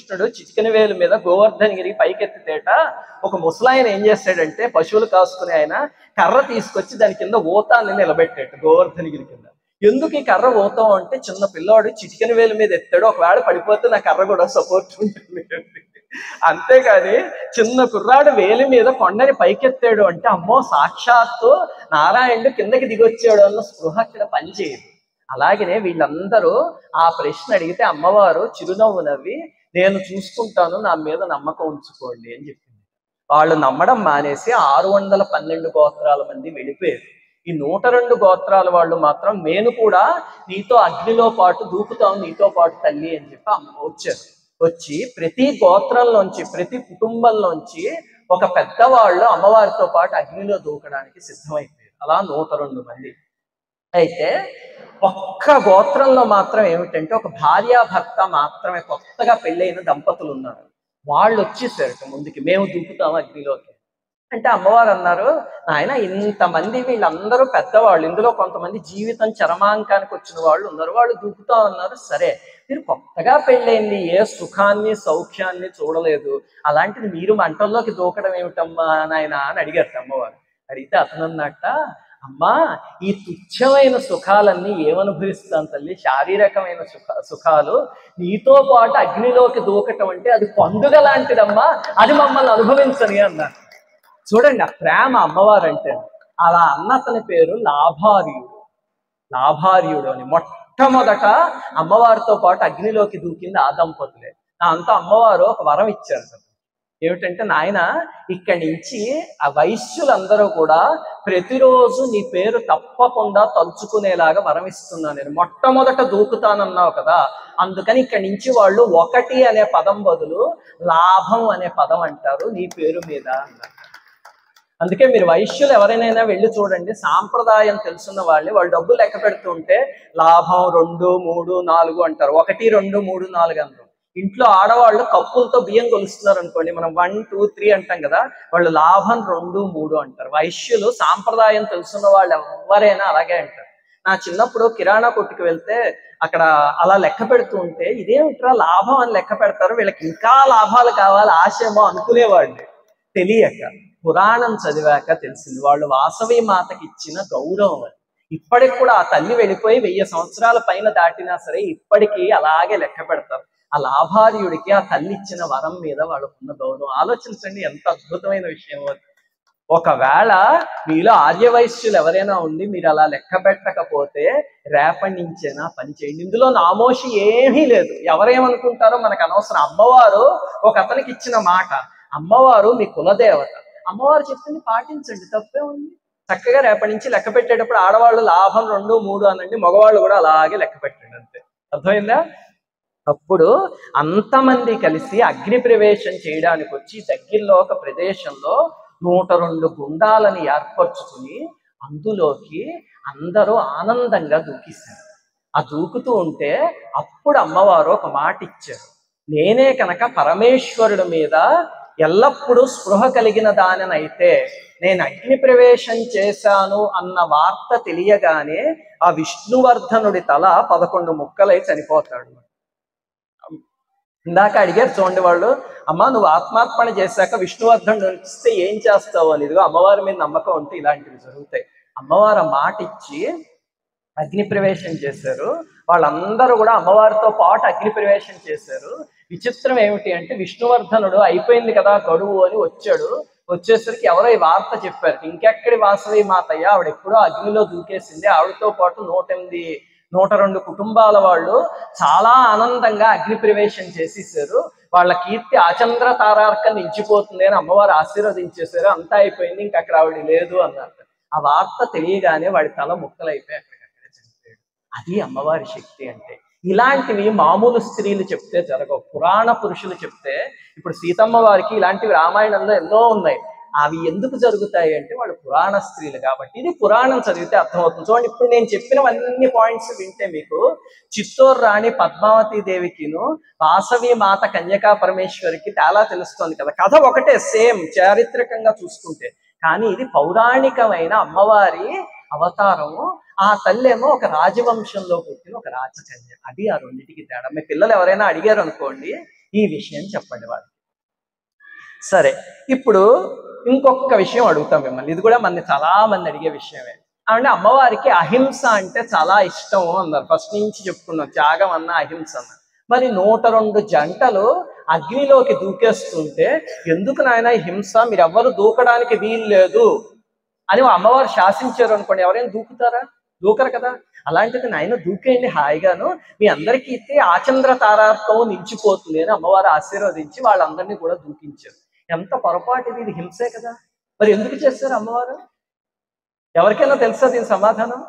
శ్రీకృష్ణుడు చిటికెన వేలు మీద గోవర్ధనగిరి పైకెత్తితేట ఒక ముసలాయన ఏం చేస్తాడంటే పశువులు కాసుకునే ఆయన కర్ర తీసుకొచ్చి దాని కింద ఊతాన్ని నిలబెట్టాడు గోవర్ధనగిరి కింద. ఎందుకు ఈ కర్ర ఊతాం అంటే చిన్న పిల్లాడు చిటికెన వేలు మీద ఎత్తాడు, ఒకవేళ పడిపోతే నా కర్ర కూడా సపోర్ట్ ఉంటుంది. అంతేగాని చిన్న కుర్రాడు వేలి మీద కొండని పైకెత్తాడు అంటే అమ్మో సాక్షాత్తు నారాయణుడు కిందకి దిగొచ్చాడు అన్న స్పృహ అక్కడ పనిచేయదు. అలాగనే వీళ్ళందరూ ఆ ప్రశ్న అడిగితే అమ్మవారు చిరునవ్వు నవ్వి నేను చూసుకుంటాను, నా మీద నమ్మకం ఉంచుకోండి అని చెప్పింది. వాళ్ళు నమ్మడం మానేసి 612 గోత్రాల మంది వెళ్ళిపోయారు. ఈ 102 గోత్రాల వాళ్ళు మాత్రం నేను కూడా నీతో అగ్నిలో పాటు దూకుతాం నీతో పాటు తల్లి అని చెప్పి అమ్మ వచ్చారు. వచ్చి ప్రతి గోత్రంలోంచి ప్రతి కుటుంబంలోంచి ఒక పెద్దవాళ్ళు అమ్మవారితో పాటు అగ్నిలో దూకడానికి సిద్ధమైపోయారు. అలా 102 మంది. అయితే ఒక్క గోత్రంలో మాత్రం ఏమిటంటే ఒక భార్యాభర్త మాత్రమే కొత్తగా పెళ్ళైన దంపతులు ఉన్నారు. వాళ్ళు వచ్చేసారు ముందుకి, మేము దూకుతాం అగ్నిలోకి అంటే అమ్మవారు అన్నారు, ఆయన ఇంతమంది వీళ్ళందరూ పెద్దవాళ్ళు, ఇందులో కొంతమంది జీవితం చరమాంకానికి వచ్చిన వాళ్ళు ఉన్నారు, వాళ్ళు దూకుతా ఉన్నారు. సరే మీరు కొత్తగా పెళ్ళైంది, ఏ సుఖాన్ని సౌఖ్యాన్ని చూడలేదు, అలాంటిది మీరు మంటల్లోకి దూకడం ఏమిటమ్మా నాయన అని అడిగారు అమ్మవారు. అడిగితే అతను అన్నట్ట, అమ్మా ఈ తుచ్చమైన సుఖాలన్నీ ఏమనుభవిస్తాను తల్లి, శారీరకమైన సుఖాలు, నీతో పాటు అగ్నిలోకి దూకటం అంటే అది పండుగ లాంటిదమ్మా, అది మమ్మల్ని అనుభవించని అన్నారు. చూడండి ఆ ప్రేమ అమ్మవారు అంటే. అలా అన్న అతని పేరు లాభార్యుడు. లాభార్యుడు అని మొట్టమొదట అమ్మవారితో పాటు అగ్నిలోకి దూకింది ఆ దంపతులే. దాంతో అమ్మవారు ఒక వరం ఇచ్చారు. ఏమిటంటే నాయన ఇక్కడి నుంచి ఆ వైశ్యులందరూ కూడా ప్రతిరోజు నీ పేరు తప్పకుండా తలుచుకునేలాగా వరం ఇస్తున్నాను, నేను మొట్టమొదట దూకుతానన్నావు కదా, అందుకని ఇక్కడి నుంచి వాళ్ళు 1 అనే పదం బదులు లాభం అనే పదం అంటారు నీ పేరు మీద అన్నారు. అందుకే మీరు వైశ్యులు ఎవరైనా వెళ్ళి చూడండి, సాంప్రదాయం తెలుసున్న వాళ్ళు డబ్బులు లెక్క పెడుతుంటే లాభం 2, 3, 4 అంటారు, 1, 2, 3, 4 అంటారు. ఇంట్లో ఆడవాళ్ళు కప్పులతో బియ్యం కొలుస్తున్నారు అనుకోండి, మనం 1, 2, 3 అంటాం కదా, వాళ్ళు లాభం 2, 3 అంటారు. వైశ్యులు సాంప్రదాయం తెలుసున్న వాళ్ళు ఎవరైనా అలాగే అంటారు. నా చిన్నప్పుడు కిరాణా కొట్టుకు వెళ్తే అక్కడ అలా లెక్క పెడుతూ ఉంటే ఇదేమిట్రా లాభం అని లెక్క పెడతారు, వీళ్ళకి ఇంకా లాభాలు కావాలి ఆశేమో అనుకునేవాళ్ళు. తెలియక పురాణం చదివాక తెలిసింది వాళ్ళు వాసవి మాతకి ఇచ్చిన గౌరవం అది. ఇప్పటికి కూడా ఆ తల్లి వెళ్ళిపోయి 1000 సంవత్సరాల పైన దాటినా సరే ఇప్పటికీ అలాగే లెక్క పెడతారు. ఆ లాభార్యుడికి ఆ తల్లి ఇచ్చిన వరం మీద వాళ్ళకున్న గౌరవం ఆలోచించండి, ఎంత అద్భుతమైన విషయం అది. ఒకవేళ మీలో ఆర్యవైశ్యులు ఎవరైనా ఉండి మీరు అలా లెక్క పెట్టకపోతే రేపటి నుంచేనా పని చేయండి. ఇందులో నామోషి ఏమీ లేదు, ఎవరేమనుకుంటారో మనకు అనవసరం. అమ్మవారు ఒక అతనికి ఇచ్చిన మాట, అమ్మవారు మీ కులదేవత, అమ్మవారు చెప్పింది పాటించండి, తప్పే ఉంది. చక్కగా రేపటి నుంచి లెక్క పెట్టేటప్పుడు ఆడవాళ్ళు లాభం 2, 3 అనండి, మగవాళ్ళు కూడా అలాగే లెక్క పెట్టండి, అంతే. అర్థమైందా? అప్పుడు అంతమంది కలిసి అగ్ని ప్రవేశం చేయడానికి వచ్చి దగ్గరలో ఒక ప్రదేశంలో 102 గుండాలని ఏర్పరచుకుని అందులోకి అందరూ ఆనందంగా దూకిస్తారు. ఆ దూకుతూ ఉంటే అప్పుడు అమ్మవారు ఒక మాట ఇచ్చారు, నేనే కనుక పరమేశ్వరుడి మీద ఎల్లప్పుడూ స్పృహ కలిగిన దానినైతే నేను అగ్ని ప్రవేశం చేశాను అన్న వార్త తెలియగానే ఆ విష్ణువర్ధనుడి తల 11 ముక్కలై చనిపోతాడు. ఇందాక అడిగారు చూడండి వాళ్ళు, అమ్మ నువ్వు ఆత్మార్పణ చేశాక విష్ణువర్ధనుడు ఇస్తే ఏం చేస్తావు అని. ఇదిగో అమ్మవారి మీద నమ్మకం ఉంటే ఇలాంటివి జరుగుతాయి. అమ్మవారు మాట ఇచ్చి అగ్ని ప్రవేశం చేశారు. వాళ్ళందరూ కూడా అమ్మవారితో పాటు అగ్ని ప్రవేశం చేశారు. విచిత్రం ఏమిటి అంటే విష్ణువర్ధనుడు అయిపోయింది కదా గడువు అని వచ్చాడు. వచ్చేసరికి ఎవరో ఈ వార్త చెప్పారు, ఇంకెక్కడి వాసవి మాతయ్య, ఆవిడ ఎప్పుడో అగ్నిలో దూకేసింది, ఆవిడతో పాటు 102 కుటుంబాల వాళ్ళు చాలా ఆనందంగా అగ్ని ప్రవేశం చేసేసారు, వాళ్ళ కీర్తి ఆచంద్ర తారార్కం నిలిచిపోతుంది అని అమ్మవారు ఆశీర్వదించేశారు, అంతా అయిపోయింది, ఇంక అక్కడ ఆవిడ లేదు అన్నారు. ఆ వార్త తెలియగానే వాడి తల ముక్కలైపోయి అక్కడికక్కడే చనిపోయాడు. అది అమ్మవారి శక్తి అంటే. ఇలాంటివి మామూలు స్త్రీలు చెప్తే జరగవు, పురాణ పురుషులు చెప్తే. ఇప్పుడు సీతమ్మ వారికి ఇలాంటివి రామాయణంలో ఎన్నో ఉన్నాయి. అవి ఎందుకు జరుగుతాయి అంటే వాళ్ళు పురాణ స్త్రీలు కాబట్టి. ఇది పురాణం చదివితే అర్థమవుతుంది. చూడండి, ఇప్పుడు నేను చెప్పినవన్నీ పాయింట్స్ వింటే మీకు చిత్తూరు రాణి పద్మావతి దేవికిను వాసవి మాత కన్యకా పరమేశ్వరికి తేలా తెలుస్తుంది కదా. కథ ఒకటే, సేమ్ చారిత్రకంగా చూసుకుంటే. కానీ ఇది పౌరాణికమైన అమ్మవారి అవతారము. ఆ తల్లేమో ఒక రాజవంశంలో పుట్టిన ఒక రాజకన్య. అది ఆ రెండింటికి తేడా. మీ పిల్లలు ఎవరైనా అడిగారు అనుకోండి, ఈ విషయం చెప్పండి వాళ్ళు. సరే, ఇప్పుడు ఇంకొక విషయం అడుగుతాం మిమ్మల్ని. ఇది కూడా మన చాలా మంది అడిగే విషయమే. అంటే అమ్మవారికి అహింస అంటే చాలా ఇష్టం అన్నారు. ఫస్ట్ నుంచి చెప్పుకున్నాం, త్యాగం అన్న అహింస అన్న. మరి 102 జంటలు అగ్నిలోకి దూకేస్తుంటే ఎందుకు నాయన హింస, మీరు ఎవ్వరు దూకడానికి వీలు లేదు అని అమ్మవారు శాసించారు అనుకోండి, ఎవరైనా దూకుతారా? దూకరు కదా. అలాంటిది నాయన దూకేయండి హాయిగాను, మీ అందరికీ ఇస్తే ఆచంద్ర తారార్థం నిలిచిపోతుంది అని అమ్మవారు ఆశీర్వదించి వాళ్ళందరినీ కూడా దూకించారు. ఎంత పొరపాటు ఇది హింసే కదా. మరి ఎందుకు చేస్తారు అమ్మవారు? ఎవరికైనా తెలుసా దీని సమాధానం?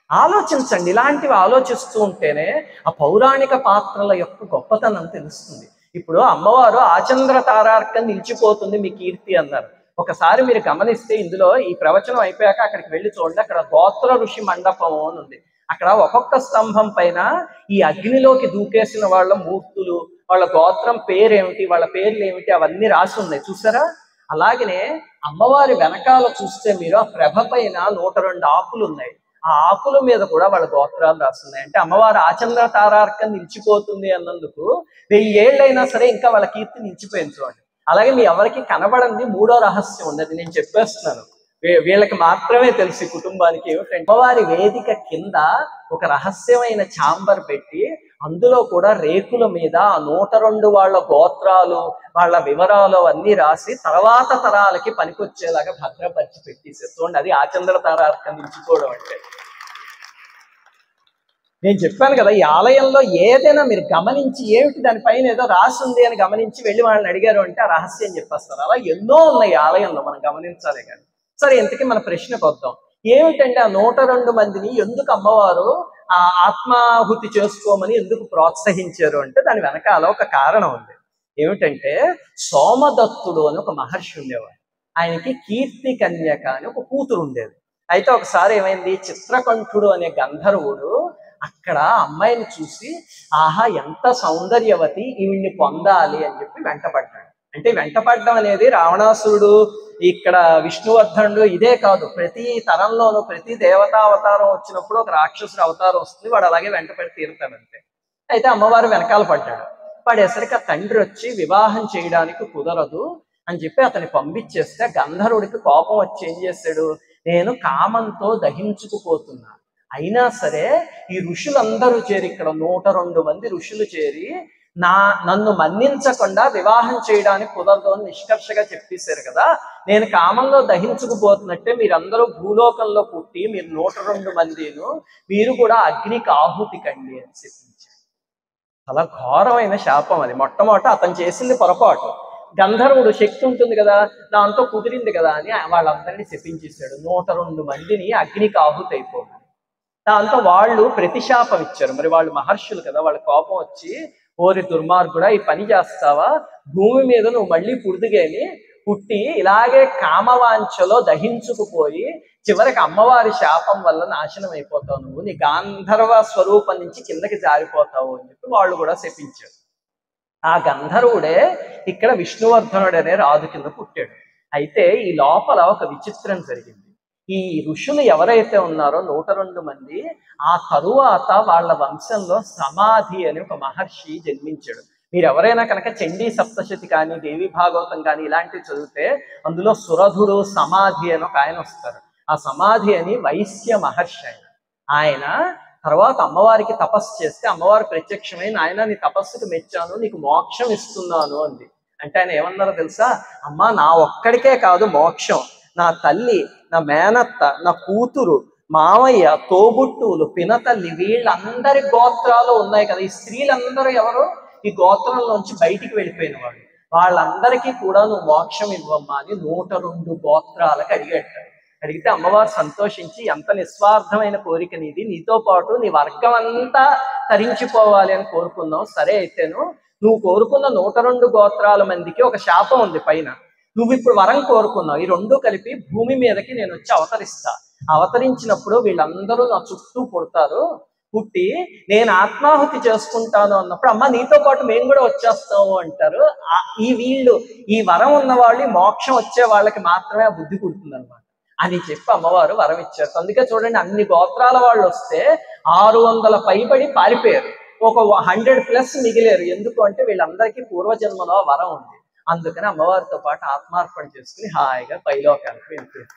ఆలోచించండి. ఇలాంటివి ఆలోచిస్తూ ఉంటేనే ఆ పౌరాణిక పాత్రల యొక్క గొప్పతనం తెలుస్తుంది. ఇప్పుడు అమ్మవారు ఆచంద్ర తారార్కం నిలిచిపోతుంది మీ కీర్తి అన్నారు. ఒకసారి మీరు గమనిస్తే ఇందులో ఈ ప్రవచనం అయిపోయాక అక్కడికి వెళ్ళి చూడండి, అక్కడ గోత్ర ఋషి మండపం అని ఉంది. అక్కడ ఒక్కొక్క స్తంభం పైన ఈ అగ్నిలోకి దూకేసిన వాళ్ళ మూర్తులు, వాళ్ళ గోత్రం పేరేమిటి, వాళ్ళ పేర్లు ఏమిటి, అవన్నీ రాసి ఉన్నాయి చూసారా. అలాగనే అమ్మవారి వెనకాల చూస్తే మీరు ఆ ప్రభ పైన 102 ఆకులు ఉన్నాయి. ఆ ఆకుల మీద కూడా వాళ్ళ గోత్రాలు రాస్తున్నాయి. అంటే అమ్మవారు ఆచంద్ర తారార్కం నిలిచిపోతుంది అన్నందుకు 1000 ఏళ్ళైనా సరే ఇంకా వాళ్ళ కీర్తి నిలిచిపోయింది చూడండి. అలాగే మీ ఎవరికి కనబడంది 3వ రహస్యం ఉంది, అది నేను చెప్పేస్తున్నాను, వీళ్ళకి మాత్రమే తెలిసి కుటుంబానికి. ఏమిటంటే అమ్మవారి వేదిక కింద ఒక రహస్యమైన ఛాంబర్ పెట్టి అందులో కూడా రేకుల మీద 102 వాళ్ళ గోత్రాలు, వాళ్ళ వివరాలు అన్నీ రాసి తర్వాత తరాలకి పనికొచ్చేలాగా భద్రపరిచి పెట్టేసారు చూడండి. అది ఆచంద్ర తారార్కం నిలిచిపోవడం అంటే. నేను చెప్పాను కదా, ఈ ఆలయంలో ఏదైనా మీరు గమనించి ఏమిటి దానిపైన ఏదో రాసింది అని గమనించి వెళ్ళి వాళ్ళని అడిగారు అంటే ఆ రహస్యం చెప్పేస్తారు. అలా ఎన్నో ఉన్నాయి ఆలయంలో, మనం గమనించాలి కానీ. సరే, ఇంతకీ మన ప్రశ్నకు వద్దాం. ఏమిటంటే ఆ 102 మందిని ఎందుకు అమ్మవారు ఆ ఆత్మాహుతి చేసుకోమని ఎందుకు ప్రోత్సహించారు అంటే దాని వెనకాల ఒక కారణం ఉంది. ఏమిటంటే సోమదత్తుడు అని ఒక మహర్షి ఉండేవాడు. ఆయనకి కీర్తి కన్యక అని ఒక కూతురు ఉండేది. అయితే ఒకసారి ఏమైంది, చిత్రకంఠుడు అనే గంధర్వుడు అక్కడ అమ్మాయిని చూసి ఆహా ఎంత సౌందర్యవతి, ఈవిడ్ని పొందాలి అని చెప్పి వెంటపడ్డాడు. అంటే వెంటపడడం అనేది రావణాసురుడు, ఇక్కడ విష్ణువర్ధనుడు ఇదే కాదు, ప్రతి తరంలోనూ ప్రతి దేవతా అవతారం వచ్చినప్పుడు ఒక రాక్షసుడు అవతారం వస్తుంది, వాడు అలాగే వెంటపడి తీరుతాడంతే. అయితే అమ్మవారు వెనకాల పడ్డాడు. పడేసరికి ఆ తండ్రి వచ్చి వివాహం చేయడానికి కుదరదు అని చెప్పి అతన్ని పంపించేస్తే గంధర్వుడికి కోపం వచ్చి ఏం చేశాడు, నేను కామంతో దహించుకుపోతున్నా, అయినా సరే ఈ ఋషులందరూ చేరి, ఇక్కడ 102 మంది ఋషులు చేరి నన్ను మన్నించకుండా వివాహం చేయడానికి కుదరదు అని నిష్కర్షగా చెప్పేశారు కదా, నేను కామంలో దహించుకుపోతున్నట్టే మీరందరూ భూలోకంలో పుట్టి మీరు 102 మందిను మీరు కూడా అగ్నికి ఆహుతి కండి అని చెప్పించారు. చాలా ఘోరమైన శాపం అది. మొట్టమొదట అతను చేసింది పొరపాటు. గంధర్వుడు శక్తి ఉంటుంది కదా, దాంతో కుదిరింది కదా అని వాళ్ళందరినీ శపించేశాడు. 102 మందిని అగ్నికి ఆహుతి అయిపోయింది. దాంతో వాళ్ళు ప్రతిశాపం ఇచ్చారు. మరి వాళ్ళు మహర్షులు కదా, వాళ్ళ కోపం వచ్చి ఓరి దుర్మార్గుడా, ఈ పని చేస్తావా, భూమి మీద నువ్వు మళ్ళీ పుట్టి ఇలాగే కామవాంఛలో దహించుకుపోయి చివరికి అమ్మవారి శాపం వల్ల నాశనం అయిపోతావు, నువ్వు నీ గాంధర్వ స్వరూపం నుంచి కిందకి జారిపోతావు అని చెప్పి వాళ్ళు కూడా శపించారు. ఆ గంధర్వుడే ఇక్కడ విష్ణువర్ధనుడు అనే రాజు కింద పుట్టాడు. అయితే ఈ లోపల ఒక విచిత్రం జరిగింది. ఈ ఋషులు ఎవరైతే ఉన్నారో 102 మంది, ఆ తరువాత వాళ్ళ వంశంలో సమాధి అని ఒక మహర్షి జన్మించాడు. మీరు ఎవరైనా కనుక చండీ సప్తశతి కానీ దేవి భాగవతం కానీ ఇలాంటివి చదివితే అందులో సురధుడు సమాధి అని ఒక ఆయన వస్తారు. ఆ సమాధి అని వైశ్య మహర్షి ఆయన తర్వాత అమ్మవారికి తపస్సు చేస్తే అమ్మవారు ప్రత్యక్షమై నాయన నీ తపస్సుకు మెచ్చాను, నీకు మోక్షం ఇస్తున్నాను అంది. అంటే ఆయన ఏమన్నారో తెలుసా, అమ్మ నా ఒక్కడికే కాదు మోక్షం, నా తల్లి, నా మేనత్త, నా కూతురు, మామయ్య, తోబుట్టువులు, పినతల్లి, వీళ్ళందరి గోత్రాలు ఉన్నాయి కదా, ఈ స్త్రీలందరూ ఎవరు, ఈ గోత్రంలోంచి బయటికి వెళ్ళిపోయిన వాళ్ళు, వాళ్ళందరికీ కూడా నువ్వు మోక్షం ఇవ్వమ్మా అని 102 గోత్రాలకు అడిగితే అమ్మవారు సంతోషించి ఎంత నిస్వార్థమైన కోరిక నీది, నీతో పాటు నీ వర్గం అంతా తరించిపోవాలి అని కోరుకున్నావు, సరే అయితేను నువ్వు కోరుకున్న 102 గోత్రాల మందికి ఒక శాపం ఉంది పైన, నువ్వు ఇప్పుడు వరం కోరుకున్నావు, ఈ రెండు కలిపి భూమి మీదకి నేను వచ్చి అవతరిస్తా, అవతరించినప్పుడు వీళ్ళందరూ నా చుట్టూ పుడతారు, పుట్టి నేను ఆత్మాహుతి చేసుకుంటాను అన్నప్పుడు అమ్మ నీతో పాటు మేము కూడా వచ్చేస్తాము అంటారు. ఈ వరం ఉన్న వాళ్ళు మోక్షం వచ్చే వాళ్ళకి మాత్రమే ఆ బుద్ధి పుడుతుంది అనమాట అని చెప్పి అమ్మవారు వరం ఇచ్చారు. అందుకే చూడండి, అన్ని గోత్రాల వాళ్ళు వస్తే 600 పైబడి పారిపోయారు. ఒక 100+ మిగిలేరు. ఎందుకు అంటే వీళ్ళందరికీ పూర్వజన్మలో వరం ఉంది. అందుకని అమ్మవారితో పాటు ఆత్మార్పణ చేసుకుని హాయిగా పైలోకానికి వెళ్ళిపోయారు.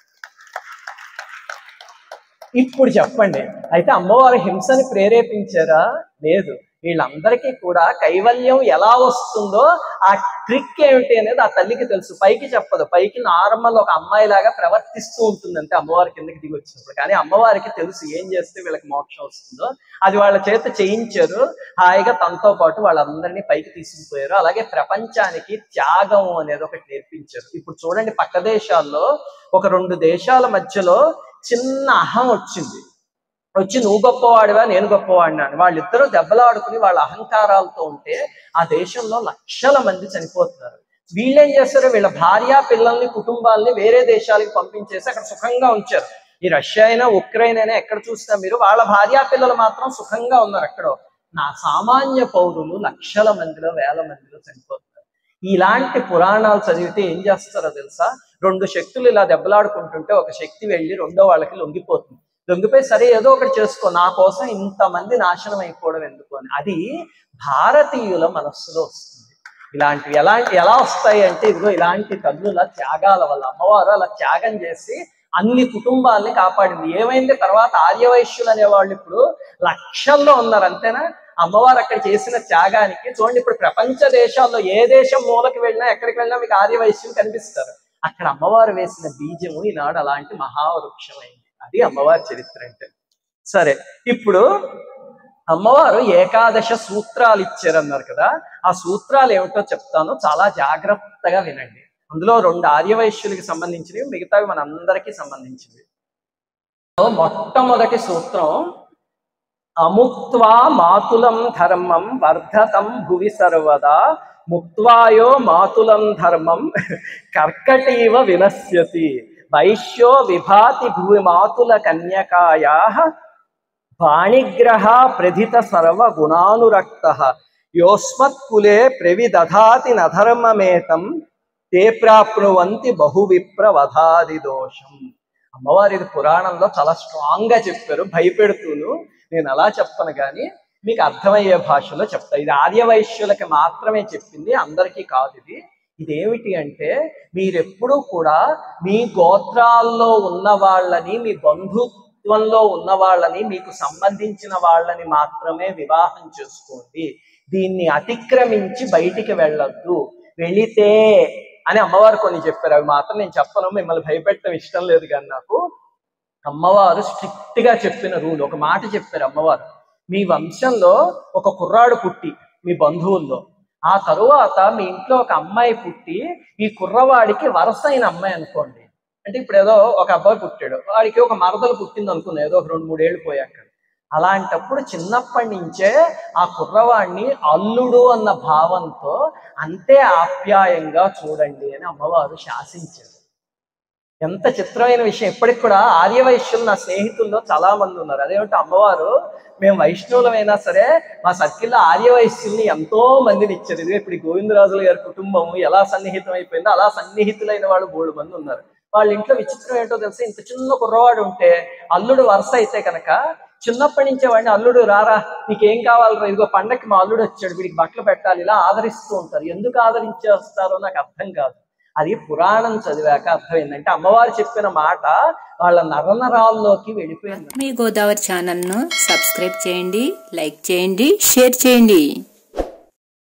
ఇప్పుడు చెప్పండి, అయితే అమ్మవారు హింసని ప్రేరేపించారా? లేదు. వీళ్ళందరికీ కూడా కైవల్యం ఎలా వస్తుందో ఆ ట్రిక్ ఏమిటి అనేది ఆ తల్లికి తెలుసు. పైకి చెప్పదు, పైకి నార్మల్ ఒక అమ్మాయి లాగా ప్రవర్తిస్తూ ఉంటుంది అంతే అమ్మవారి కిందకి దిగి వచ్చినప్పుడు. కానీ అమ్మవారికి తెలుసు ఏం చేస్తే వీళ్ళకి మోక్షం వస్తుందో. అది వాళ్ళ చేత చేయించారు. హాయిగా తనతో పాటు వాళ్ళందరినీ పైకి తీసుకుపోయారు. అలాగే ప్రపంచానికి త్యాగం అనేది ఒకటి నేర్పించారు. ఇప్పుడు చూడండి, పక్క దేశాల్లో ఒక 2 దేశాల మధ్యలో చిన్న అహం వచ్చింది. వచ్చి నువ్వు గొప్పవాడివా నేను గొప్పవాడినా అని వాళ్ళిద్దరూ దెబ్బలాడుకుని వాళ్ళ అహంకారాలతో ఉంటే ఆ దేశంలో లక్షల మంది చనిపోతున్నారు. వీళ్ళేం చేస్తారు, వీళ్ళ భార్య పిల్లల్ని కుటుంబాలని వేరే దేశాలకు పంపించేసి అక్కడ సుఖంగా ఉంచారు. ఈ రష్యా అయినా ఉక్రెయిన్ అయినా ఎక్కడ చూసినా మీరు వాళ్ళ భార్య పిల్లలు మాత్రం సుఖంగా ఉన్నారు. అక్కడ నా సామాన్య పౌరులు లక్షల మందిలో వేల మందిలో చనిపోతున్నారు. ఇలాంటి పురాణాలు చదివితే ఏం చేస్తారో తెలుసా? 2 శక్తులు ఇలా దెబ్బలాడుకుంటుంటే ఒక శక్తి వెళ్ళి రెండో వాళ్ళకి లొంగిపోతుంది. లొంగిపోయి సరే ఏదో ఒకటి చేసుకో, నా కోసం ఇంతమంది నాశనం అయిపోవడం ఎందుకు అని. అది భారతీయుల మనస్సులో వస్తుంది. ఇలాంటివి ఎలా వస్తాయి అంటే ఇదిగో ఇలాంటి తల్లుల త్యాగాల వల్ల. అమ్మవారు అలా త్యాగం చేసి అన్ని కుటుంబాలని కాపాడింది. ఏమైంది తర్వాత ఆర్యవైశ్యులు అనేవాళ్ళు ఇప్పుడు లక్షల్లో ఉన్నారు, అంతేనా? అమ్మవారు అక్కడ చేసిన త్యాగానికి చూడండి, ఇప్పుడు ప్రపంచ దేశాల్లో ఏ దేశం మూలకి వెళ్ళినా ఎక్కడికి వెళ్ళినా మీకు ఆర్యవైశ్యులు కనిపిస్తారు. అక్కడ అమ్మవారు వేసిన బీజము ఈనాడు అలాంటి మహావృక్షమైంది. అది అమ్మవారి చరిత్ర అంటే. సరే, ఇప్పుడు అమ్మవారు ఏకాదశ సూత్రాలు ఇచ్చారన్నారు కదా, ఆ సూత్రాలు ఏమిటో చెప్తాను, చాలా జాగ్రత్తగా వినండి. అందులో 2 ఆర్యవైశ్యులకి సంబంధించినవి, మిగతావి మనందరికీ సంబంధించినవి. మొట్టమొదటి సూత్రం, అముక్త్వా మాతులం ధర్మం వర్ధతం భువి సర్వదా ముక్త్వాయో మాతులం ధర్మం కర్కటీవ వినశ్యతి వైశ్యో విభాతి భువి మాతుల కన్యకాయా వాణిగ్రహ ప్రధిత సర్వ గుణానురక్త యోస్మత్కులే ప్రవిదధాతి నధర్మమేతం తే ప్రాప్నువంతి బహువిప్రవధాది దోషం. అమ్మవారి ఇది పురాణంలో చాలా స్ట్రాంగ్ గా చెప్పారు, భయపెడుతూను. నేను అలా చెప్పను కానీ మీకు అర్థమయ్యే భాషలో చెప్తా. ఇది ఆర్యవైశ్యులకి మాత్రమే చెప్పింది, అందరికీ కాదు. ఇదేమిటి అంటే, మీరెప్పుడూ కూడా మీ గోత్రాల్లో ఉన్న వాళ్ళని, మీ బంధుత్వంలో ఉన్న వాళ్ళని, మీకు సంబంధించిన వాళ్ళని మాత్రమే వివాహం చేసుకోండి. దీన్ని అతిక్రమించి బయటికి వెళ్ళొద్దు. వెళితే అని అమ్మవారు కొన్ని చెప్పారు, అవి మాత్రం నేను చెప్పను, మిమ్మల్ని భయపెట్టడం ఇష్టం లేదు. కానీ నాకు అమ్మవారు స్ట్రిక్ట్ గా చెప్పిన రూల్, ఒక మాట చెప్పారు అమ్మవారు. మీ వంశంలో ఒక కుర్రాడు పుట్టి మీ బంధువుల్లో, ఆ తరువాత మీ ఇంట్లో ఒక అమ్మాయి పుట్టి ఈ కుర్రవాడికి వరసైన అమ్మాయి అనుకోండి. అంటే ఇప్పుడు ఏదో ఒక అబ్బాయి పుట్టాడు, వాడికి ఒక మరదలు పుట్టింది అనుకుంది, ఏదో ఒక 2-3 ఏళ్ళు పోయాక. అలాంటప్పుడు చిన్నప్పటి నుంచే ఆ కుర్రవాడిని అల్లుడు అన్న భావంతో అంతే ఆప్యాయంగా చూడండి అని అమ్మవారు శాసించారు. ఎంత చిత్రమైన విషయం. ఇప్పటికి కూడా ఆర్యవైశ్యులు నా స్నేహితుల్లో చాలా మంది ఉన్నారు. అదేమిటి, అమ్మవారు మేము వైష్ణవులమైనా సరే మా సర్కిల్లో ఆర్యవైశ్యుల్ని ఎంతో మందిని ఇచ్చారు. ఇదే ఇప్పుడు గోవిందరాజుల గారి కుటుంబం ఎలా సన్నిహితం అయిపోయిందో అలా సన్నిహితులైన వాళ్ళు 3 మంది ఉన్నారు. వాళ్ళ ఇంట్లో విచిత్రం ఏంటో తెలిసి, ఇంత చిన్న కుర్రవాడు ఉంటే అల్లుడు వరుస అయితే కనుక చిన్నప్పటి నుంచే వాడిని అల్లుడు రారా నీకేం కావాలరా, ఇదిగో పండక్కి మా అల్లుడు వచ్చాడు వీడికి బట్టలు పెట్టాలి, ఇలా ఆదరిస్తూ ఉంటారు. ఎందుకు ఆదరించేస్తారో నాకు అర్థం కాదు. అది పురాణం చదివాక అర్థమైందంటే అమ్మవారు చెప్పిన మాట వాళ్ళ నరనరాల్లోకి వెళ్ళిపోయింది. మీ గోదావరి ఛానల్ను సబ్స్క్రైబ్ చేయండి, లైక్ చేయండి, షేర్ చేయండి.